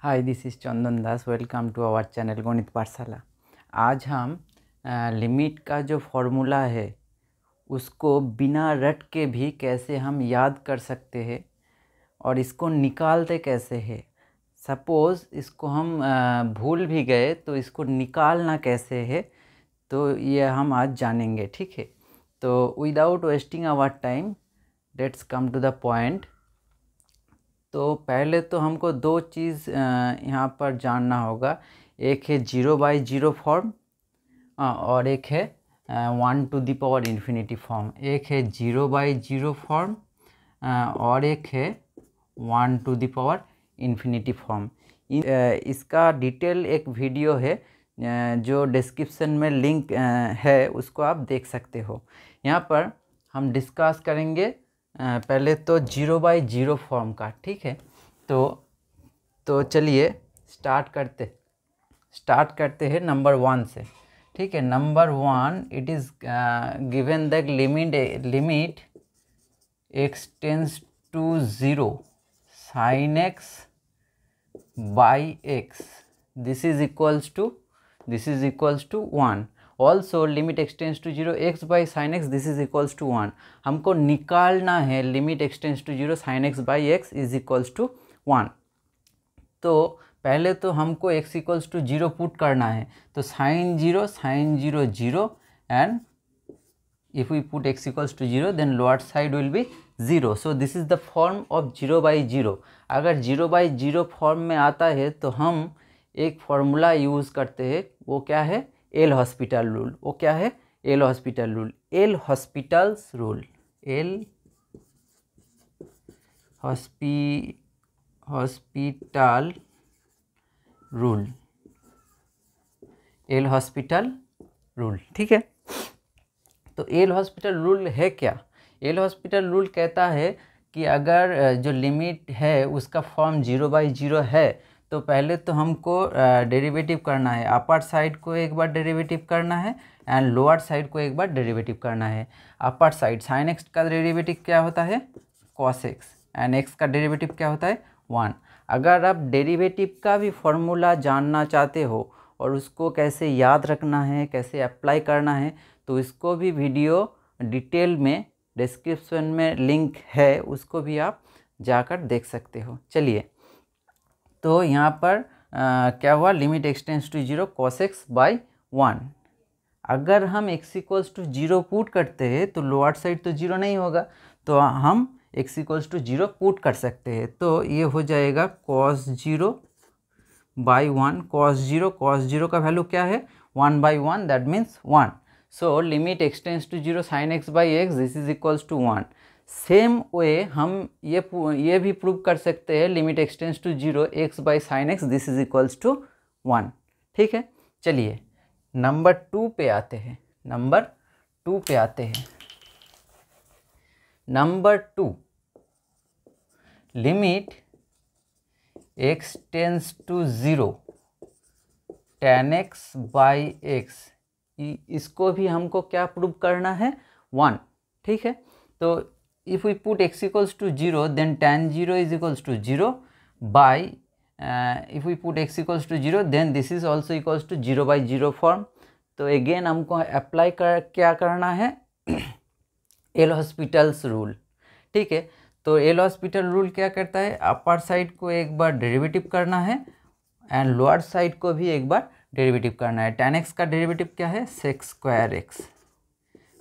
Hi, this is Chandan Das. Welcome to our channel Ganit Pathshala. आज हम limit का जो फॉर्मूला है उसको बिना रट के भी कैसे हम याद कर सकते हैं और इसको निकालते कैसे हैं। सपोज़ इसको हम भूल भी गए तो इसको निकालना कैसे है, तो ये हम आज जानेंगे। ठीक है, तो without wasting our time let's come to the point. तो पहले तो हमको दो चीज़ यहाँ पर जानना होगा। एक है 0/0 फॉर्म और एक है 1 to the power infinity form. एक है 0/0 फॉर्म और एक है 1 to the power infinity form. इसका डिटेल एक वीडियो है जो डिस्क्रिप्शन में लिंक है, उसको आप देख सकते हो। यहाँ पर हम डिस्कस करेंगे पहले तो 0/0 फॉर्म का। ठीक है, तो चलिए स्टार्ट करते हैं नंबर 1 से। ठीक है, number 1 it is given the limit x tends to 0 sin x by x this is equals to 1। Also limit x tends to 0 x by sin x this is equals to 1। हमको निकालना है limit x tends to 0 sin x by x is equals to 1। तो पहले तो हमको x equals to 0 put करना है, तो sin 0 0 and if we put x equals to 0 then lower side will be 0। so this is the form of 0/0। अगर 0/0 form में आता है तो हम एक फॉर्मूला यूज़ करते हैं, वो क्या है? L hospital rule. वो क्या है? L hospital rule. L hospital's rule, L hospital rule, L hospital rule. ठीक है, तो एल हॉस्पिटल रूल है क्या? एल हॉस्पिटल रूल कहता है कि अगर जो लिमिट है उसका फॉर्म 0/0 है तो पहले तो हमको डेरिवेटिव करना है। अपर साइड को एक बार डेरिवेटिव करना है एंड लोअर साइड को एक बार डेरिवेटिव करना है। अपर साइड साइन एक्स का डेरिवेटिव क्या होता है? कॉस एक्स, एंड एक्स का डेरिवेटिव क्या होता है? 1। अगर आप डेरिवेटिव का भी फॉर्मूला जानना चाहते हो और उसको कैसे याद रखना है, कैसे अप्लाई करना है, तो इसको भी वीडियो डिटेल में डिस्क्रिप्शन में लिंक है, उसको भी आप जाकर देख सकते हो। चलिए, तो यहाँ पर क्या हुआ? Limit x tends to 0 cos x by 1। अगर हम x इक्वल्स टू 0 पुट करते हैं तो लोअर साइड तो 0 नहीं होगा, तो हम x इक्वल्स टू 0 पुट कर सकते हैं। तो ये हो जाएगा cos 0 by 1। cos 0 का वैल्यू क्या है? 1/1, that means 1। So limit x tends to 0 sin x by x this is equals to 1। Same way हम ये भी प्रूव कर सकते हैं, limit x tends to 0 x by sin x this is equals to 1। ठीक है, चलिए नंबर 2 पे आते हैं। Number 2 limit x tends to 0 tan x by x, इसको भी हमको क्या प्रूव करना है? 1। ठीक है, तो if we put x equals to 0 then tan 0 is equals to 0 by if we put x equals to 0 then this is also equals to 0/0 form. तो अगेन हमको अप्लाई क्या करना है? L hospital's rule. ठीक है, तो एल हॉस्पिटल रूल क्या करता है? अपर साइड को एक बार डेरिवेटिव करना है एंड लोअर साइड को भी एक बार डेरिवेटिव करना है। tan x का डेरिवेटिव क्या है? sec square x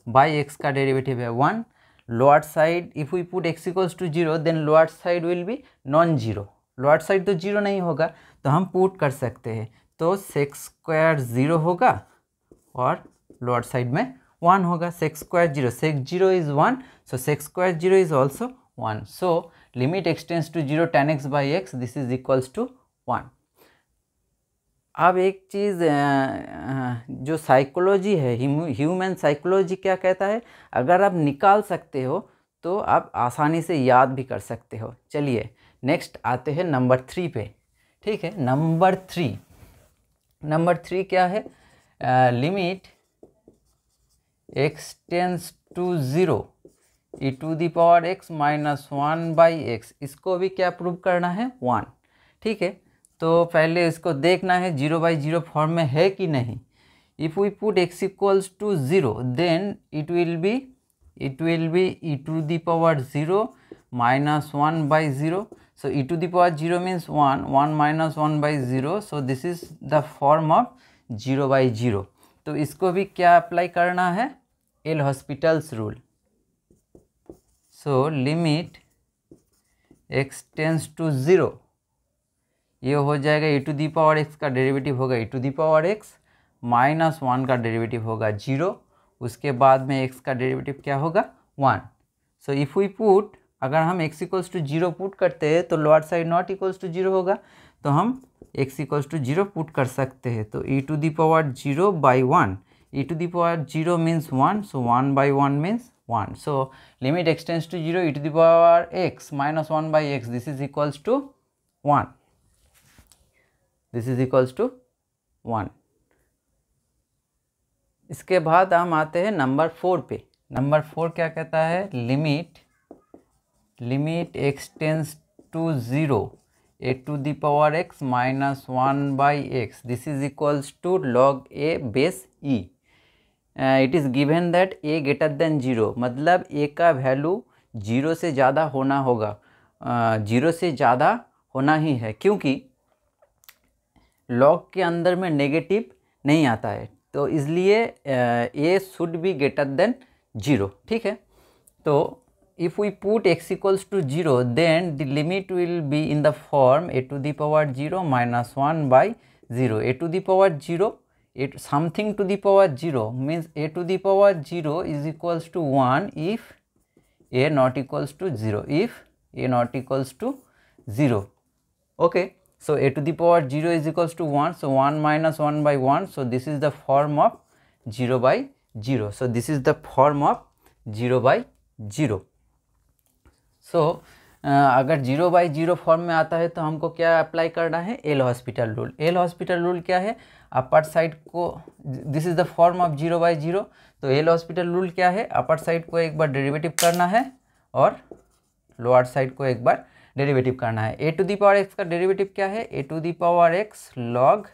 by x का डेरिवेटिव है 1। Lower side if we put x equals to 0 then lower side will be non zero. Lower side तो 0 नहीं होगा, तो हम पुट कर सकते हैं। तो sec square 0 होगा और लोअर साइड में 1 होगा। sec square 0, sec 0 is 1, so sec square 0 is also 1। so limit x tends to 0 tan x by x this is equals to 1। अब एक चीज़ जो साइकोलॉजी है, ह्यूमन साइकोलॉजी क्या कहता है? अगर आप निकाल सकते हो तो आप आसानी से याद भी कर सकते हो। चलिए नेक्स्ट आते हैं नंबर 3 पे। ठीक है, नंबर 3 क्या है? Limit x tends to 0 e to the power x minus 1 by x, इसको भी क्या प्रूव करना है? 1। ठीक है, तो पहले इसको देखना है 0/0 फॉर्म में है कि नहीं। If we put x equals to 0 then it will be e to the power 0 minus 1/0. So e to the power 0 means 1, 1 minus 1/0. So this is the form of 0/0. तो इसको भी क्या अप्लाई करना है, L hospital's rule. So limit x tends to 0, ये हो जाएगा e to the power x का डेरिवेटिव होगा e to the power x minus 1 का डेरिवेटिव होगा 0, उसके बाद में x का डेरिवेटिव क्या होगा 1। सो इफ़ वी पुट, अगर हम x इक्वल्स टू 0 पुट करते हैं तो lower side not equals to 0 होगा, तो हम x इक्वल्स टू 0 पुट कर सकते हैं। तो e to the power 0/1, e to the power 0 means 1, so 1/1 means 1। So limit x tends to 0 e to the power x minus 1/x, this is equals to 1, this is equals to 1। इसके बाद हम आते हैं number 4 पे। Number 4 क्या कहता है, limit x tends to 0 a to the power x minus 1/x, this is equals to log a base e। It is given that a greater than 0, मतलब a का वैल्यू 0 से ज़्यादा होना होगा, 0 से ज़्यादा होना ही है, क्योंकि log के अंदर में नेगेटिव नहीं आता है, तो इसलिए a should be greater than 0। ठीक है, तो if we put x equals to 0 then the limit will be in the form a to the power 0 minus 1/0, a to the power 0, something to the power 0 means a to the power 0 is equals to 1 if a not equals to 0, if a not equals to 0. Okay, so a to the power 0 is equals to 1, so 1 minus 1/1, so this is the form of 0/0, so this is the form of 0/0। सो अगर 0/0 form में आता है तो हमको क्या apply करना है, L hospital rule. L hospital rule क्या है, अपर साइड को, this is the form of 0/0, तो एल हॉस्पिटल रूल क्या है, अपर साइड को एक बार डेरिवेटिव करना है और लोअर साइड को एक बार डेरिवेटिव करना है। A to the power X का डेरिवेटिव क्या है, A to the power X log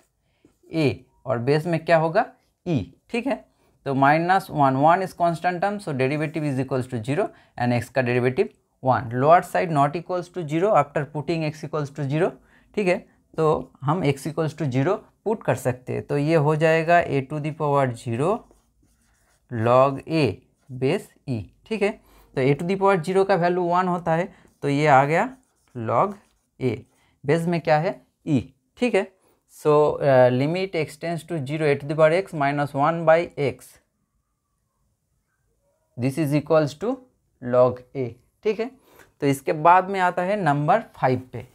A, और बेस में क्या होगा ई। ठीक है, तो -1 is constant term, so derivative is equals to 0 and X का derivative 1, lower side not equals to 0 after putting x equals to 0। ठीक है, तो हम x इक्वल्स टू 0 पुट कर सकते हैं, तो ये हो जाएगा a to the power 0 log a base e। ठीक है, तो a टू दी पावर 0 का वैल्यू 1 होता है, तो ये आ गया log a, बेस में क्या है e। ठीक है, so limit x tends to 0 a to the power x minus 1/x, this is equals to log a। ठीक है, तो इसके बाद में आता है नंबर 5 पे,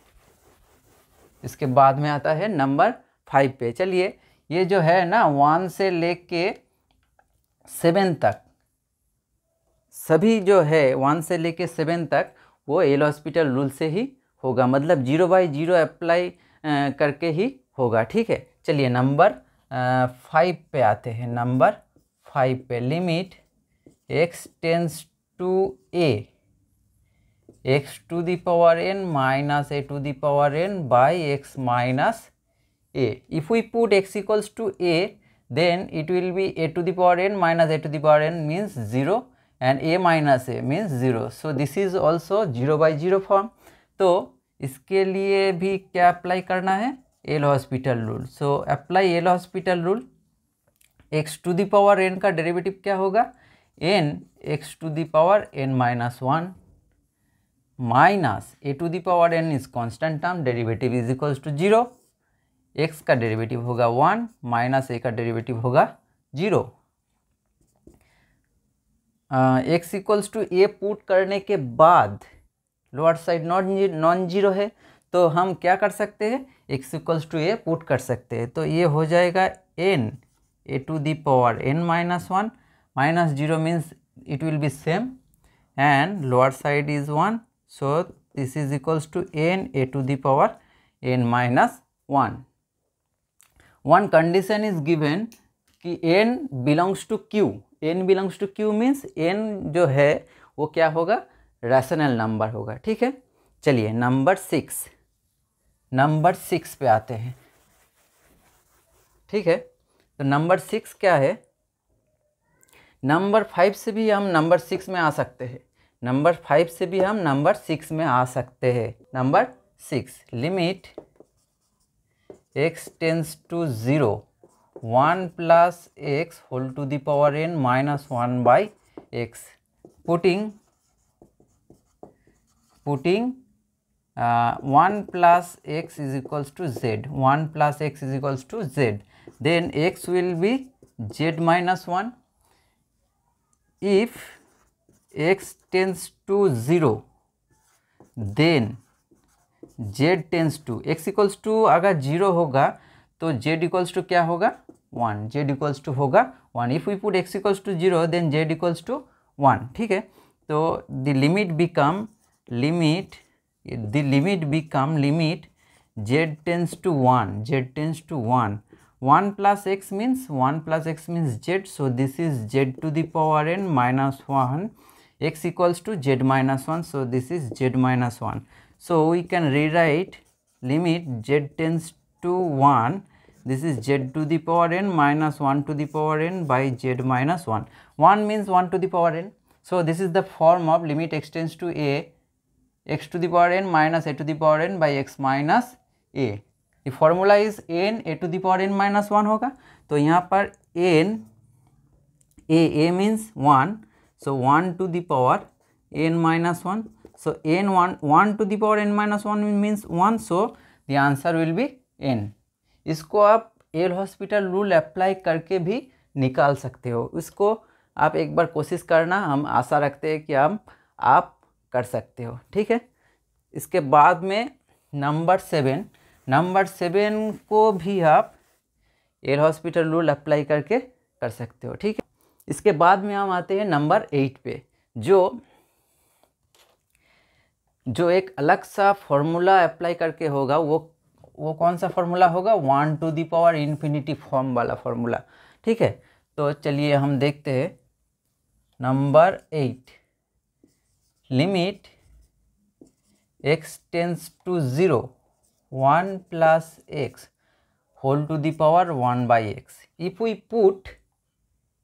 इसके बाद में आता है नंबर 5 पे। चलिए, ये जो है ना 1 से लेके 7 तक, सभी जो है 1 से लेके 7 तक वो एल हॉस्पिटल रूल से ही होगा, मतलब 0/0 अप्लाई करके ही होगा। ठीक है, चलिए नंबर 5 पे आते हैं। नंबर 5 पे limit x tends to a x to the power n minus a to the power n by x minus a. If we put x equals to a, then it will be a to the power n minus a to the power n means 0 and a minus a means 0. So this is also 0/0 form. तो इसके लिए भी क्या apply करना है, L hospital rule. So apply L hospital rule. x to the power n का derivative क्या होगा, n x to the power n minus 1 minus a to the power n is constant term, derivative is equals to 0, x का derivative होगा 1 minus a का derivative होगा 0। x equals to a put करने के बाद lower side non zero है, तो हम क्या कर सकते हैं, x equals to a put कर सकते हैं, तो ये हो जाएगा n a to the power n minus 1 minus 0 means it will be same and lower side is 1, so this is equals to n a to the power n minus 1. One condition is given कि n belongs to q, n belongs to q means n जो है वो क्या होगा, rational number होगा। ठीक है, चलिए नंबर 6, नंबर 6 पे आते हैं। ठीक है, तो नंबर 6 क्या है? नंबर 5 से भी हम नंबर 6 में आ सकते हैं। नंबर 5 से भी हम नंबर 6 में आ सकते हैं। Number 6, limit x tends to 0 1 plus x whole to the power n minus 1 by x, putting 1 plus x is equals to z, 1 plus x is equals to z, then x will be z minus 1. If x tends to 0 then z tends to, x equals to अगर 0 होगा तो z equals to क्या होगा? 1, z equals to होगा 1. If we put x equals to 0 then z equals to 1. ठीक है, तो the limit become limit z tends to 1, z tends to 1. 1 plus x means z, so this is z to the power n minus 1, x equals to z minus 1, so this is z minus 1. So we can rewrite limit z tends to 1, this is z to the power n minus 1 to the power n by z minus 1. 1 means 1 to the power n. So this is the form of limit x tends to a, x to the power n minus a to the power n by x minus a. The formula is n a to the power n minus 1 होगा, तो यहाँ पर n a means 1, so 1 to the power n minus 1, so n 1 to the power n minus 1 means 1, so the answer will be n. इसको आप L hospital rule apply करके भी निकाल सकते हो। इसको आप एक बार कोशिश करना, हम आशा रखते हैं कि आप कर सकते हो। ठीक है, इसके बाद में नंबर 7 को भी आप एल हॉस्पिटल रूल अप्लाई करके कर सकते हो। ठीक है, इसके बाद में हम आते हैं नंबर 8 पे, जो एक अलग सा फॉर्मूला अप्लाई करके होगा। वो कौन सा फॉर्मूला होगा? 1 to the power infinity form वाला फॉर्मूला। ठीक है, तो चलिए हम देखते हैं number 8, limit x tends to 0 1 plus x whole to the power 1 by x. If we put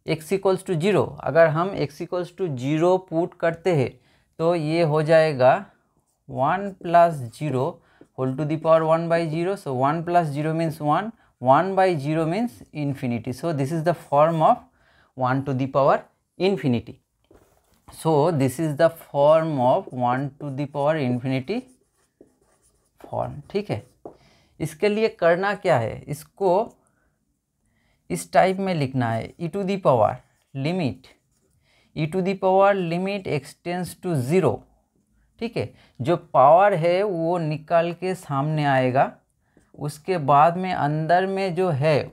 x equals to 0, अगर हम x equals to 0 पुट करते हैं तो ये हो जाएगा 1 plus 0 whole to the power 1 by 0. So 1 plus 0 means 1, 1 by 0 means infinity. So this is the form of 1 to the power infinity. So this is the form of 1 to the power infinity form. ठीक है, इसके लिए करना क्या है? इसको इस type में लिखना है, e to the power limit x tends to 0। ठीक है, जो पावर है वो निकाल के सामने आएगा, उसके बाद में अंदर में जो है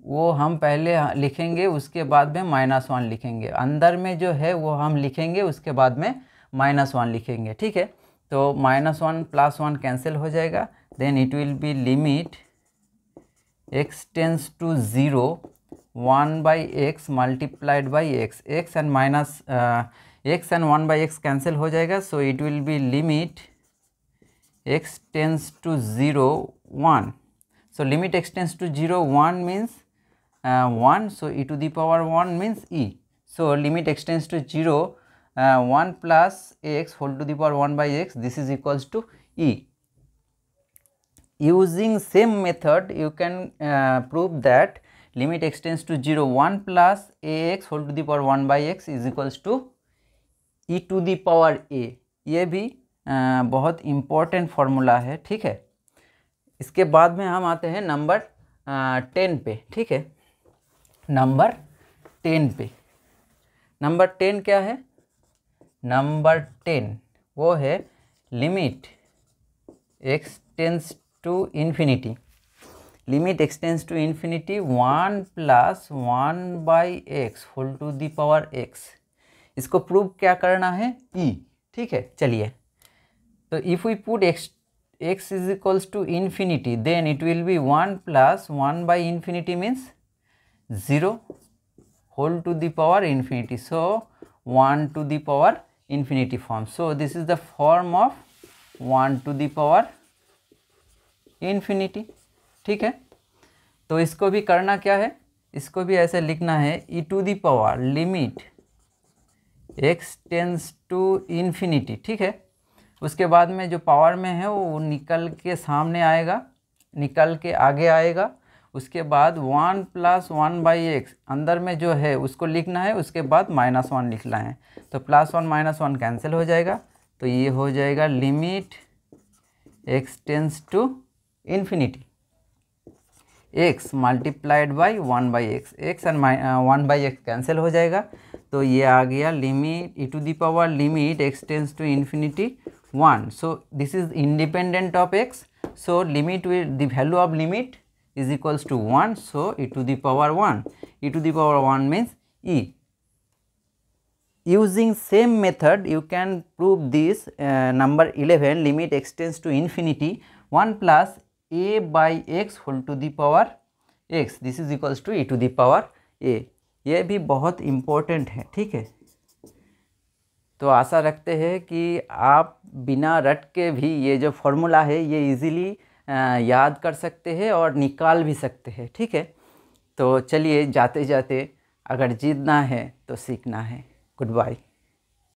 वो हम पहले लिखेंगे, उसके बाद में -1 लिखेंगे। अंदर में जो है वो हम लिखेंगे, उसके बाद में -1 लिखेंगे। ठीक है, तो -1 प्लस 1 कैंसिल हो जाएगा, then it will be limit x tends to 0 1 by x multiplied by x, x and 1 by x cancel हो जाएगा, so it will be limit x tends to 0 1. So limit x tends to 0 1 means 1, so e to the power 1 means e. So limit x tends to 0 1 plus x whole to the power 1 by x, this is equals to e. Using same method you can prove that limit x tends to 0 1 plus ax whole to the power 1 by x is equals to e to the power a. ये भी बहुत important formula है। ठीक है, इसके बाद में हम आते हैं नंबर 10 पे। ठीक है, नंबर 10 पे, नंबर 10 क्या है? नंबर 10 वो है limit x tends to infinity, limit x tends to infinity 1 plus 1 by x whole to the power x। इसको प्रूव क्या करना है? e। ठीक है, चलिए, तो if we put x is equals to infinity, then it will be 1 plus 1 by infinity means 0 whole to the power infinity, so 1 to the power infinity form. So this is the form of 1 to the power infinity. ठीक है, तो इसको भी करना क्या है, इसको भी ऐसे लिखना है e to the power limit x tends to infinity. ठीक है, उसके बाद में जो पावर में है वो निकल के सामने आएगा, निकल के आगे आएगा। उसके बाद 1 प्लस 1/x अंदर में जो है उसको लिखना है, उसके बाद -1 लिखना है। तो +1 -1 कैंसिल हो जाएगा, तो ये हो जाएगा limit x tends to infinity x multiplied by 1/x, x and 1/x cancel हो जाएगा। तो ये आ गया limit e to the power limit x tends to infinity 1। So this is independent of x, so limit with the value of limit is equals to 1, so e to the power 1, e to the power 1 means e. Using same method you can prove this number 11 limit x tends to infinity 1 plus a by x whole to the power x, this is equals to e to the power a। ये भी बहुत important है। ठीक है, तो आशा रखते हैं कि आप बिना रट के भी ये जो फॉर्मूला है ये इजीली याद कर सकते हैं और निकाल भी सकते हैं। ठीक है, तो चलिए जाते जाते अगर जीतना है तो सीखना है। Good bye.